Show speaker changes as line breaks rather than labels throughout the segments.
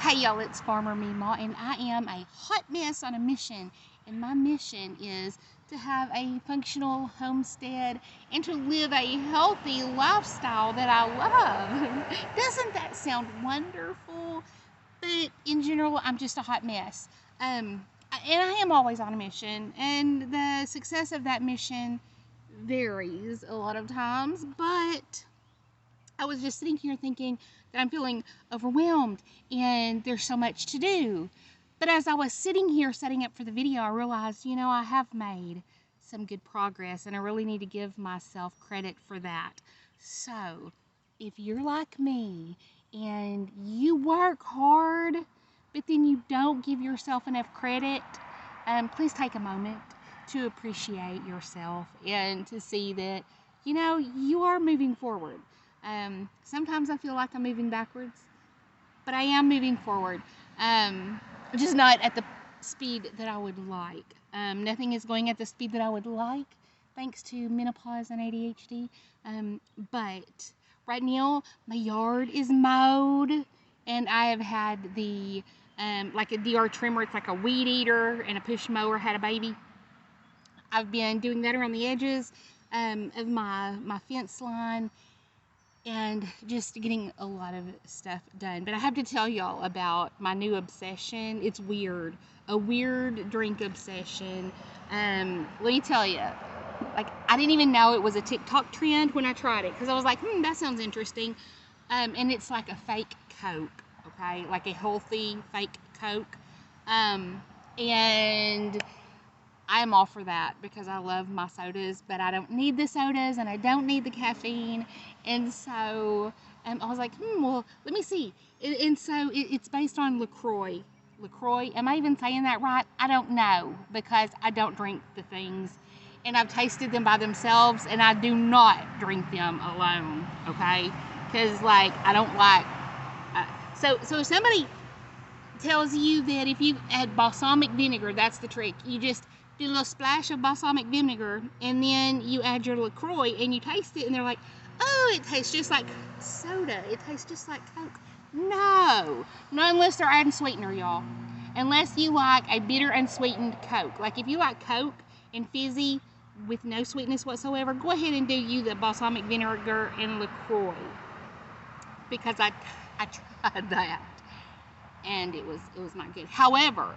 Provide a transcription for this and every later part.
Hey y'all, it's Farmer Meemaw, and I am a hot mess on a mission. And my mission is to have a functional homestead and to live a healthy lifestyle that I love. Doesn't that sound wonderful? But in general, I'm just a hot mess. And I am always on a mission, and the success of that mission varies a lot of times, but I was just sitting here thinking that I'm feeling overwhelmed and there's so much to do. But as I was sitting here setting up for the video, I realized, I have made some good progress and I really need to give myself credit for that. So, if you're like me and you work hard, but then you don't give yourself enough credit, please take a moment to appreciate yourself and to see that, you are moving forward. Sometimes I feel like I'm moving backwards, but I am moving forward. Just not at the speed that I would like. Nothing is going at the speed that I would like, thanks to menopause and ADHD. But right now, my yard is mowed, and I have had the, like a DR trimmer. It's like a weed eater and a push mower had a baby. I've been doing that around the edges of my fence line, and just getting a lot of stuff done. But I have to tell y'all about my new obsession. It's weird. A weird drink obsession. Let me tell you, like, I didn't even know it was a TikTok trend when I tried it, because I was like, that sounds interesting. And it's like a fake Coke, okay? Like a healthy fake Coke. And I'm all for that because I love my sodas, but I don't need the sodas and I don't need the caffeine. And so I was like, well, let me see. And so it's based on LaCroix. LaCroix, am I even saying that right? I don't know, because I don't drink the things. And I've tasted them by themselves, and I do not drink them alone, okay? Because, I don't like... So if somebody tells you that if you add balsamic vinegar, that's the trick. You just do a little splash of balsamic vinegar, and then you add your LaCroix, and you taste it, and they're like, oh, it tastes just like soda. It tastes just like Coke. No. Not unless they're adding sweetener, y'all. Unless you like a bitter, unsweetened Coke. Like, if you like Coke and fizzy with no sweetness whatsoever, go ahead and do you the balsamic vinegar and LaCroix. Because I tried that, and it was not good. However,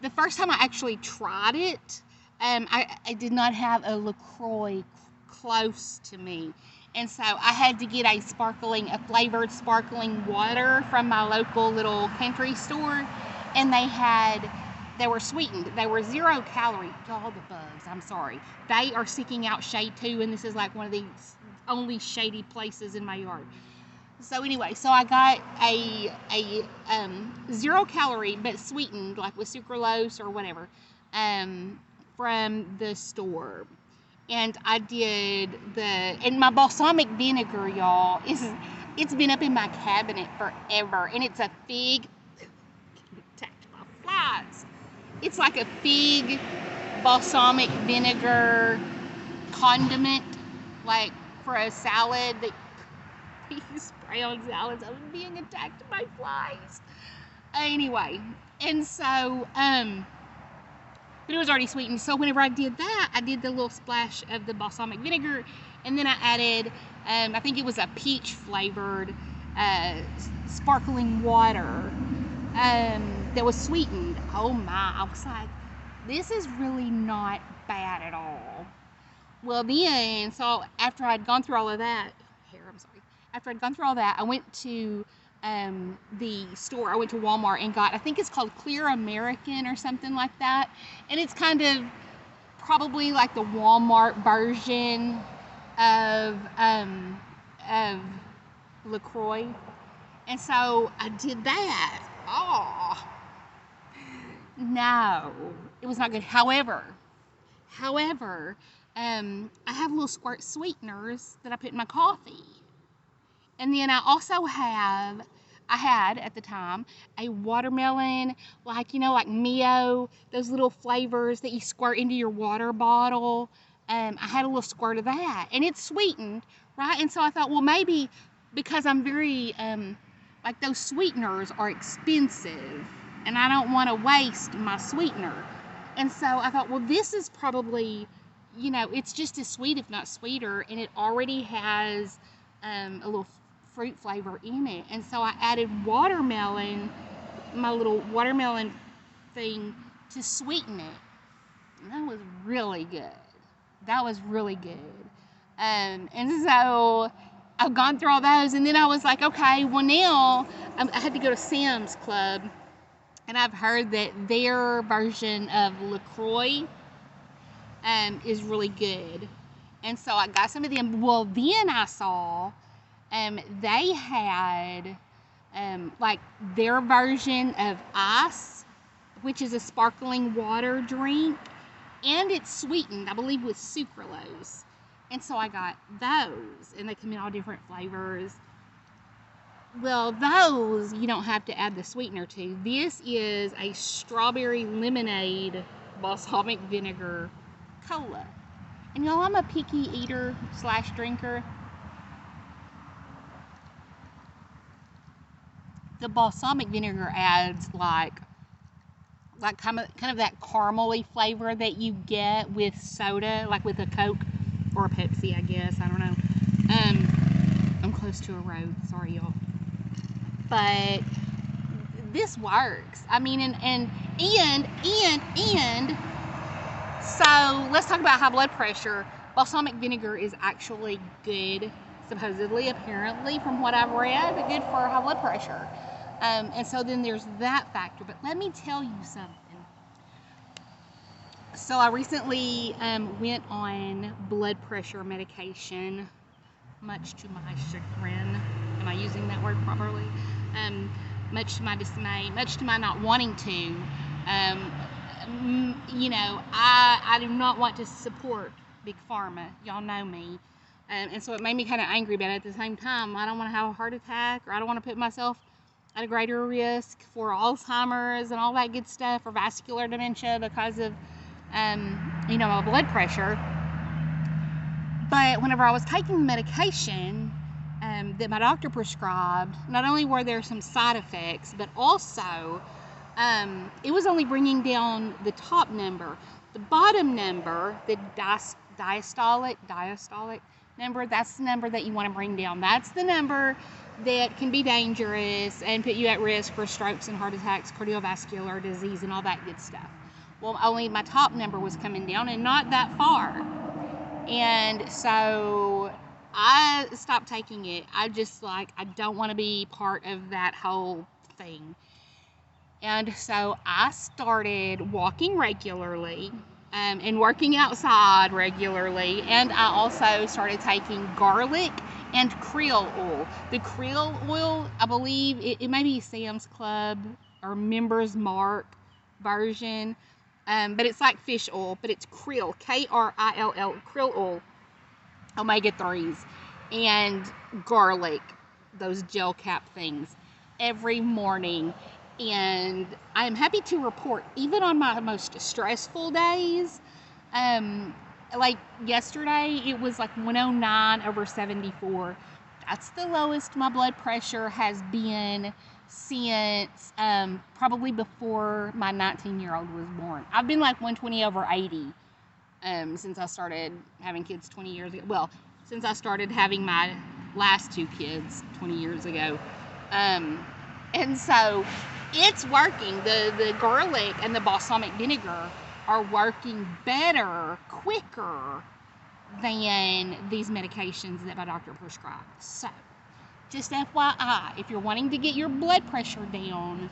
the first time I actually tried it, I did not have a LaCroix close to me. And so I had to get a flavored sparkling water from my local little country store. And they were sweetened. They were 0 calorie. Y'all, the bugs, I'm sorry. They are seeking out shade too, and this is like one of the only shady places in my yard. So anyway, I got a 0 calorie but sweetened, like with sucralose or whatever, from the store. And I did and my balsamic vinegar, y'all, it's been up in my cabinet forever, and it's a fig, attacked my flies. It's like a fig balsamic vinegar condiment, like for a salad that you spray on salads. I was being attacked by flies. Anyway, and so, but it was already sweetened. So whenever I did that, I did the little splash of the balsamic vinegar, and then I added, I think it was a peach flavored sparkling water that was sweetened. Oh my, I was like, this is really not bad at all. Well then, so after I'd gone through all of that, after I'd gone through all that, I went to the store. I went to Walmart and got, I think it's called Clear American or something like that. And it's kind of probably like the Walmart version of LaCroix. And so I did that. Oh, no, it was not good. However, I have little squirt sweeteners that I put in my coffee. And then I had at the time a watermelon, like Mio, those little flavors that you squirt into your water bottle. I had a little squirt of that, and it's sweetened, right? And so I thought, well, maybe because I'm very like those sweeteners are expensive and I don't want to waste my sweetener. And so I thought, well, this is probably, it's just as sweet, if not sweeter, and it already has a little fruit flavor in it. And so I added watermelon, my little watermelon thing, to sweeten it. And that was really good. That was really good. And so I've gone through all those, and then I was like, okay, well now I had to go to Sam's Club, and I've heard that their version of LaCroix is really good. And so I got some of them. Well, then I saw they had like their version of ice, which is a sparkling water drink, and it's sweetened, I believe, with sucralose. And so I got those, and they come in all different flavors. Well, those you don't have to add the sweetener to. This is a strawberry lemonade balsamic vinegar cola. And y'all, I'm a picky eater / drinker. The balsamic vinegar adds like kind of that caramely flavor that you get with soda, like with a Coke or a Pepsi, I guess. I don't know. I'm close to a road. Sorry, y'all. But this works. I mean, and so let's talk about high blood pressure. Balsamic vinegar is actually good, supposedly, apparently, from what I've read, good for high blood pressure. And so then there's that factor. But let me tell you something. So I recently went on blood pressure medication, much to my chagrin. Am I using that word properly? Much to my dismay, much to my not wanting to. I do not want to support Big Pharma. Y'all know me. And so it made me kind of angry, but at the same time, I don't want to have a heart attack, or I don't want to put myself at a greater risk for Alzheimer's and all that good stuff, or vascular dementia because of, my blood pressure. But whenever I was taking the medication that my doctor prescribed, not only were there some side effects, but also it was only bringing down the top number. The bottom number, the diastolic number, that's the number that you want to bring down. That's the number that can be dangerous and put you at risk for strokes and heart attacks, cardiovascular disease, and all that good stuff. Well, only my top number was coming down, and not that far. And so I stopped taking it. I don't want to be part of that whole thing. And so I started walking regularly and working outside regularly. And I also started taking garlic and krill oil. The krill oil, I believe, it may be Sam's Club or Members Mark version. But it's like fish oil, but it's krill, Krill, krill oil, omega-3s, and garlic, those gel cap things, every morning. And I am happy to report, even on my most stressful days, like yesterday, it was like 109/74. That's the lowest my blood pressure has been since probably before my 19-year-old was born. I've been like 120/80 since I started having kids 20 years ago. Well, since I started having my last 2 kids 20 years ago. And so it's working. The garlic and the balsamic vinegar are working better, quicker than these medications that my doctor prescribed. So, just FYI, if you're wanting to get your blood pressure down,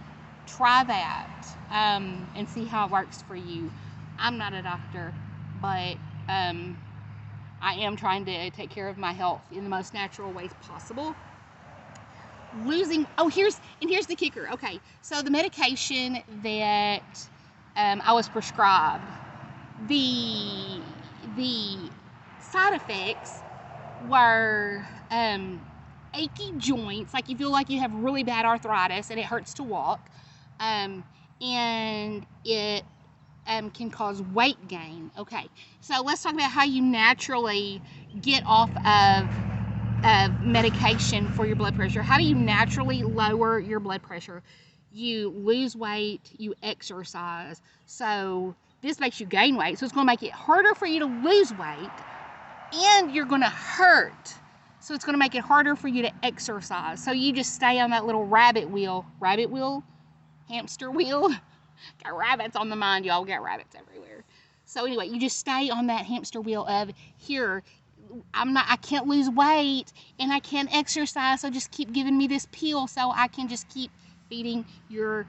try that and see how it works for you. I'm not a doctor, but I am trying to take care of my health in the most natural ways possible. Here's the kicker. Okay, so the medication that I was prescribed, the side effects were achy joints, like you feel like you have really bad arthritis and it hurts to walk, and it can cause weight gain. Okay, so let's talk about how you naturally get off of medication for your blood pressure. How do you naturally lower your blood pressure? You lose weight, you exercise. So this makes you gain weight, so it's going to make it harder for you to lose weight, and you're going to hurt. So it's going to make it harder for you to exercise. So you just stay on that little rabbit wheel, hamster wheel. Got rabbits on the mind, y'all. Got rabbits everywhere. So anyway, you just stay on that hamster wheel of, here, I can't lose weight and I can't exercise, so just keep giving me this pill so I can just keep feeding your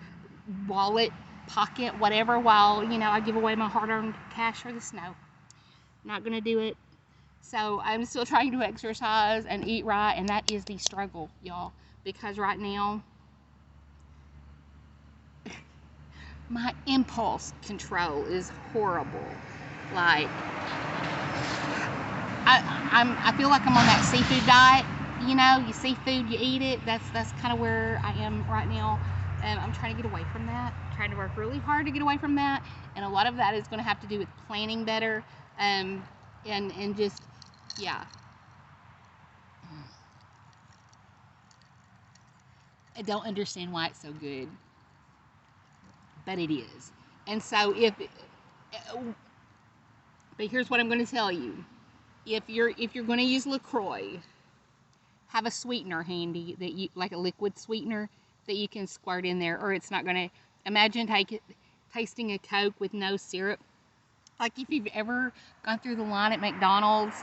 wallet, pocket, whatever, while, I give away my hard-earned cash for the snow. Not gonna do it. So I'm still trying to exercise and eat right, and that is the struggle, y'all, because right now my impulse control is horrible. Like, I feel like I'm on that seafood diet. You see food, you eat it. That's kind of where I am right now. And I'm trying to get away from that. I'm trying to work really hard to get away from that. And a lot of that is going to have to do with planning better. And just, yeah. I don't understand why it's so good, but it is. And so but here's what I'm going to tell you. If you're going to use LaCroix, have a sweetener handy, like a liquid sweetener that you can squirt in there, or it's not going to. Imagine tasting a Coke with no syrup. Like if you've ever gone through the line at McDonald's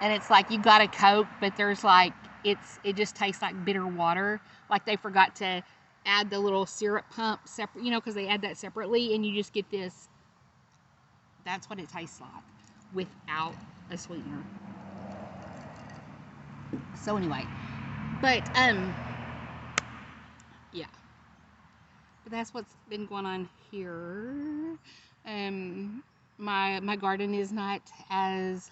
and it's like you got a Coke, but there's like it just tastes like bitter water. Like they forgot to add the little syrup pump separate, because they add that separately, and you just get this. That's what it tastes like without a sweetener. So anyway, but yeah, but that's what's been going on here. My garden is not as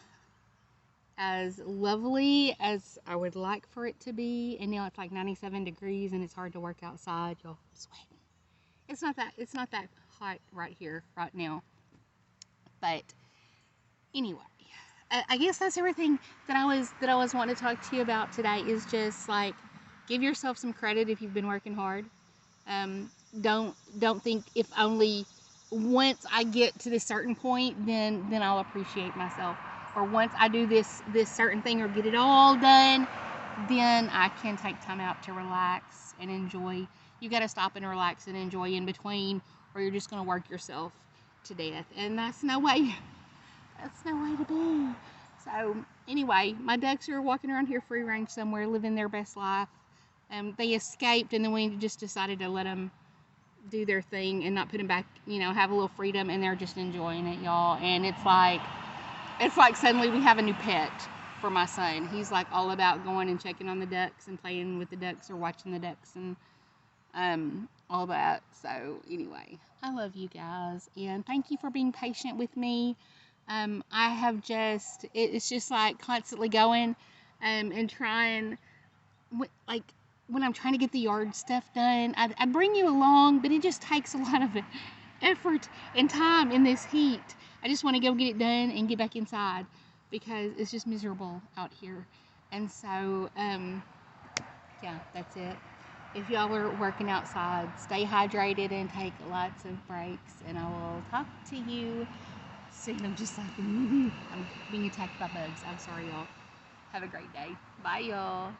lovely as I would like for it to be, and now it's like 97 degrees and it's hard to work outside. Y'all, I'm sweating. It's not that hot right here right now, but anyway, I guess that's everything that I was wanting to talk to you about today. Is just like, give yourself some credit if you've been working hard. Don't think if only once I get to this certain point, then I'll appreciate myself, or once I do this certain thing or get it all done, then I can take time out to relax and enjoy. You got to stop and relax and enjoy in between, or you're just going to work yourself to death, and that's no way. That's no way to be. So anyway, my ducks are walking around here free range somewhere, living their best life. They escaped, and then we just decided to let them do their thing and not put them back, have a little freedom, and they're just enjoying it, y'all. And it's like suddenly we have a new pet for my son. He's like all about going and checking on the ducks and playing with the ducks or watching the ducks and all that. So anyway, I love you guys, and thank you for being patient with me. I have it's just like constantly going and trying, like when I'm trying to get the yard stuff done, I bring you along, but it just takes a lot of effort and time in this heat. I just want to go get it done and get back inside because it's just miserable out here. And so, yeah, that's it. If y'all are working outside, stay hydrated and take lots of breaks, and I will talk to you soon. I'm just like, I'm being attacked by bugs. I'm sorry, y'all. Have a great day. Bye, y'all.